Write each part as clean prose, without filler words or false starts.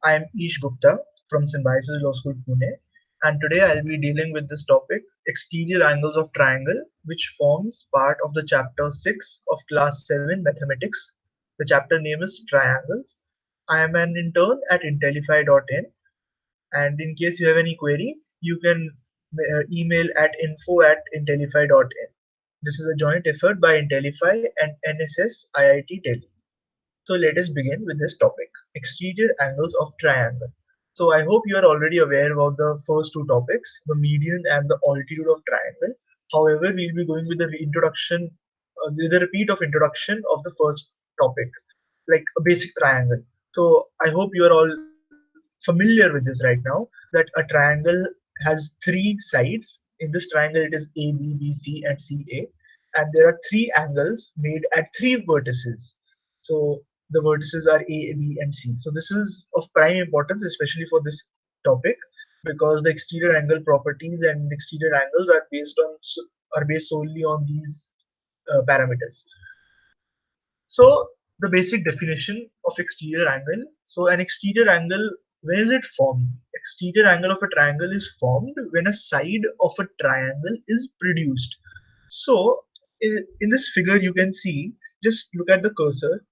I am Ish Gupta from Symbiosis Law School, Pune, and today I'll be dealing with this topic, exterior angles of triangle, which forms part of the chapter 6 of class 7 mathematics. The chapter name is Triangles. I am an intern at Intellify.in, and in case you have any query, you can email at info@intellify.in. This is a joint effort by Intellify and NSS IIT Delhi. So let us begin with this topic, exterior angles of triangle. So I hope you are already aware about the first two topics, the median and the altitude of triangle. However, we'll be going with the introduction, with the repeat of introduction of the first topic, like a basic triangle. So I hope you are all familiar with this right now, that a triangle has three sides. In this triangle, it is A, B, B, C, and C, A. And there are three angles made at three vertices. So the vertices are A, B, and C. So this is of prime importance, especially for this topic, because the exterior angle properties and exterior angles are based solely on these parameters. So the basic definition of exterior angle. So an exterior angle, when is it formed? Exterior angle of a triangle is formed when a side of a triangle is produced. So in this figure you can see, just look at the cursor.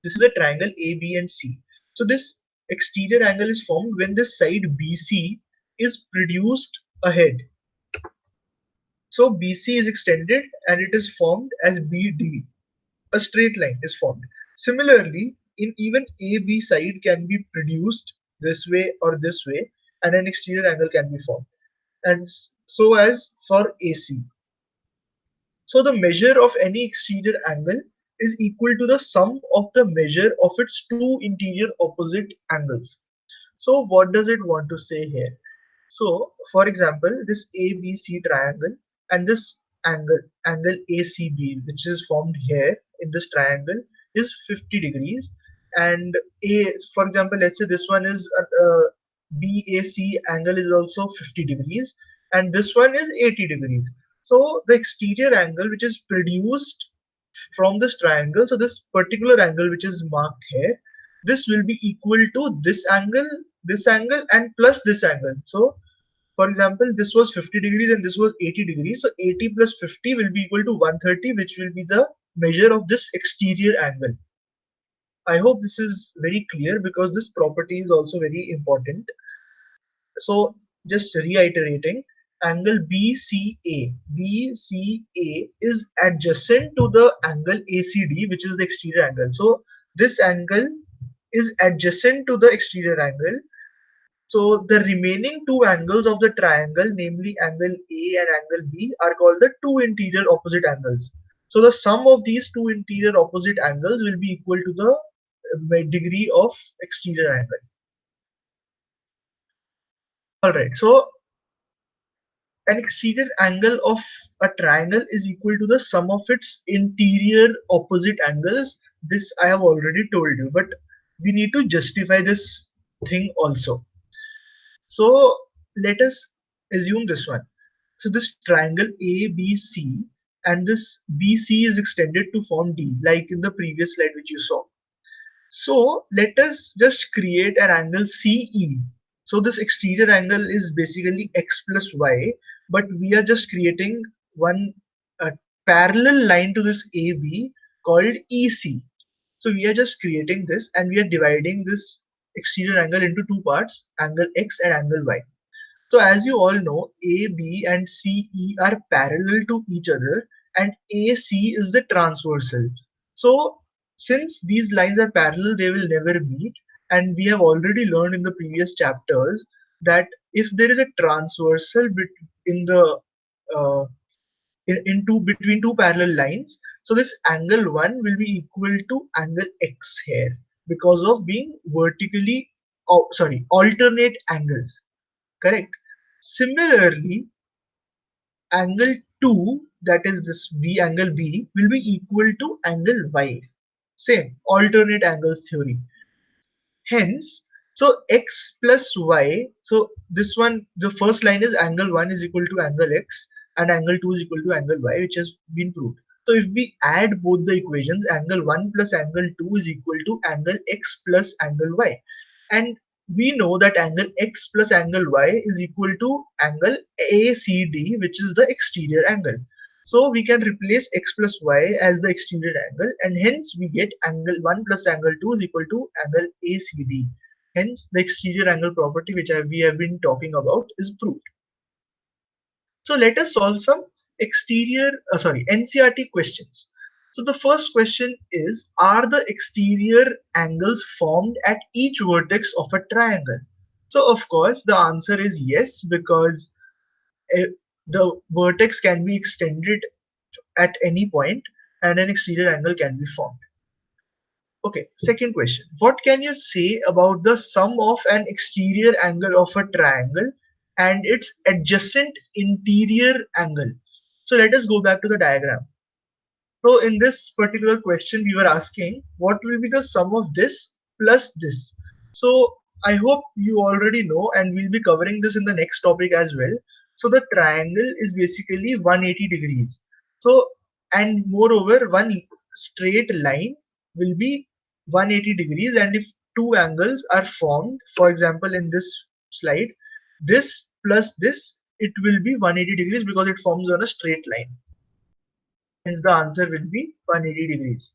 This is a triangle A, B, and C. So this exterior angle is formed when the side BC is produced ahead. So BC is extended and it is formed as BD. A straight line is formed. Similarly, in even AB side can be produced this way or this way, and an exterior angle can be formed. And so as for AC. So the measure of any exterior angle is equal to the sum of the measure of its two interior opposite angles. So what does it want to say here? So for example, this ABC triangle and this angle ACB, which is formed here in this triangle, is 50 degrees. And for example, let's say this one is BAC angle is also 50 degrees, and this one is 80 degrees. So the exterior angle which is produced from this triangle, so this particular angle which is marked here, this will be equal to this angle, and plus this angle. So for example, this was 50 degrees and this was 80 degrees. So 80 plus 50 will be equal to 130, which will be the measure of this exterior angle. I hope this is very clear because this property is also very important. So just reiterating, angle BCA is adjacent to the angle ACD, which is the exterior angle. So this angle is adjacent to the exterior angle. So the remaining two angles of the triangle, namely angle A and angle B, are called the two interior opposite angles. So the sum of these two interior opposite angles will be equal to the degree of exterior angle. Alright, so an exterior angle of a triangle is equal to the sum of its interior opposite angles. This I have already told you, but we need to justify this thing also. So let us assume this one. So this triangle ABC and this BC is extended to form D, like in the previous slide which you saw. So let us just create an angle CE. So this exterior angle is basically X plus Y, but we are just creating one parallel line to this AB called EC. So we are just creating this and we are dividing this exterior angle into two parts, angle X and angle Y. So as you all know, AB and CE are parallel to each other and AC is the transversal. So since these lines are parallel, they will never meet, and we have already learned in the previous chapters that if there is a transversal in the uh, between two parallel lines, so this angle 1 will be equal to angle X here because of being alternate angles, correct? Similarly, angle 2, that is this B, angle B, will be equal to angle Y. Same, alternate angles theory. Hence, so X plus Y, so this one, the first line is angle 1 is equal to angle X and angle 2 is equal to angle Y, which has been proved. So if we add both the equations, angle 1 plus angle 2 is equal to angle X plus angle Y. And we know that angle x plus angle y is equal to angle ACD, which is the exterior angle. So we can replace x plus y as the exterior angle, and hence we get angle 1 plus angle 2 is equal to angle ACD. Hence the exterior angle property which we have been talking about is proved. So let us solve some NCERT questions. So the first question is, are the exterior angles formed at each vertex of a triangle? So of course the answer is yes, because uh, the vertex can be extended at any point and an exterior angle can be formed. Okay, second question. What can you say about the sum of an exterior angle of a triangle and its adjacent interior angle? So let us go back to the diagram. So in this particular question, we were asking what will be the sum of this plus this. So I hope you already know, and we'll be covering this in the next topic as well. So the triangle is basically 180 degrees. So, and moreover, one straight line will be 180 degrees, and if two angles are formed, for example in this slide, this plus this, it will be 180 degrees because it forms on a straight line. Hence the answer will be 180 degrees.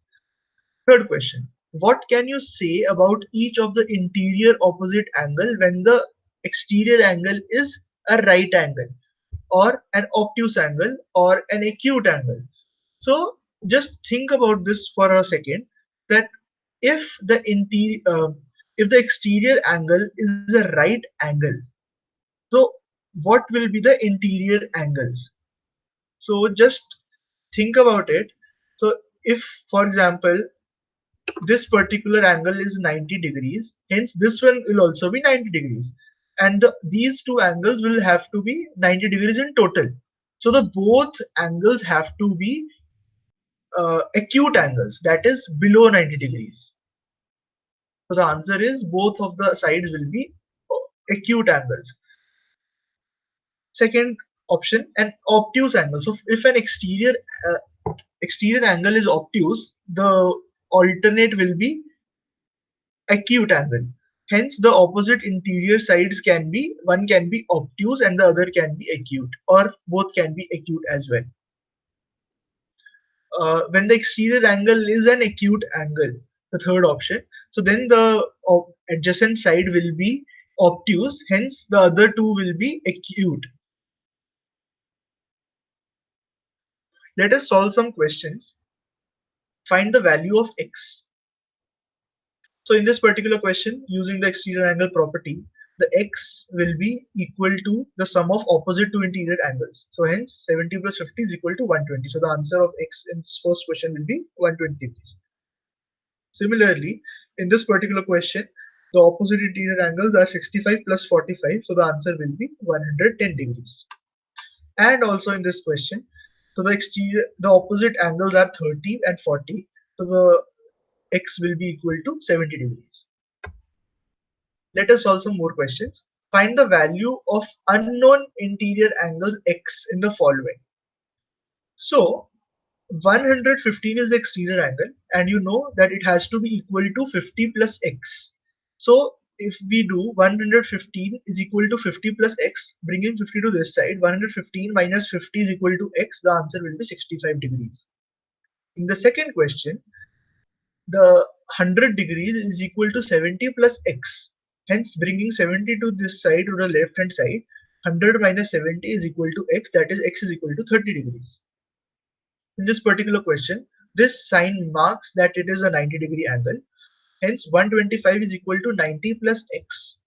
Third question. What can you say about each of the interior opposite angle when the exterior angle is a right angle, or an obtuse angle, or an acute angle? So just think about this for a second, that if the exterior angle is a right angle, so what will be the interior angles? So just think about it. So if, for example, this particular angle is 90 degrees, hence this one will also be 90 degrees. And these two angles will have to be 90 degrees in total. So the both angles have to be acute angles, that is below 90 degrees. So the answer is both of the sides will be acute angles. Second option, an obtuse angle. So if an exterior angle is obtuse, the alternate will be acute angle. Hence, the opposite interior sides can be, one can be obtuse and the other can be acute, or both can be acute as well. When the exterior angle is an acute angle, the third option, so then the adjacent side will be obtuse, hence the other two will be acute. Let us solve some questions. Find the value of x. So in this particular question, using the exterior angle property, the x will be equal to the sum of opposite two interior angles. So hence 70 plus 50 is equal to 120. So the answer of x in this first question will be 120 degrees. Similarly, in this particular question, the opposite interior angles are 65 plus 45. So the answer will be 110 degrees. And also in this question, so the opposite angles are 30 and 40. So the x will be equal to 70 degrees. Let us solve some more questions. Find the value of unknown interior angles x in the following. So 115 is the exterior angle, and you know that it has to be equal to 50 plus x. So if we do 115 is equal to 50 plus x, bringing 50 to this side, 115 minus 50 is equal to x, the answer will be 65 degrees. In the second question, the 100 degrees is equal to 70 plus x. Hence, bringing 70 to this side, to the left hand side, 100 minus 70 is equal to x, that is x is equal to 30 degrees. In this particular question, this sign marks that it is a 90-degree angle. Hence, 125 is equal to 90 plus x.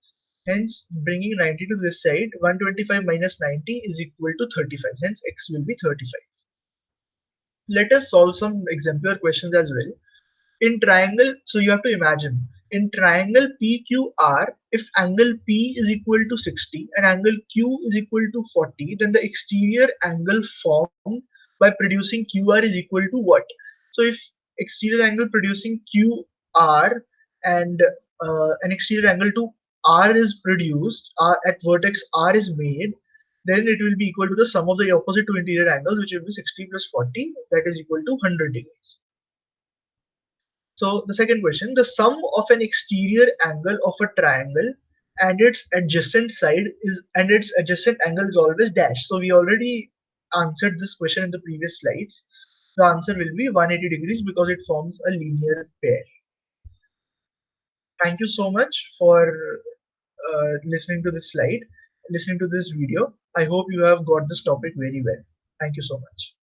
Hence, bringing 90 to this side, 125 minus 90 is equal to 35. Hence, x will be 35. Let us solve some exemplar questions as well. In triangle, so you have to imagine, in triangle PQR, if angle P is equal to 60 and angle Q is equal to 40, then the exterior angle formed by producing QR is equal to what? So if exterior angle producing QR and an exterior angle to R is produced, at vertex R is made, then it will be equal to the sum of the opposite two interior angles, which will be 60 plus 40, that is equal to 100 degrees. So the second question, the sum of an exterior angle of a triangle and its adjacent side is and its adjacent angle is always dash. So we already answered this question in the previous slides. The answer will be 180 degrees because it forms a linear pair. Thank you so much for listening to this slide, listening to this video. I hope you have got this topic very well. Thank you so much.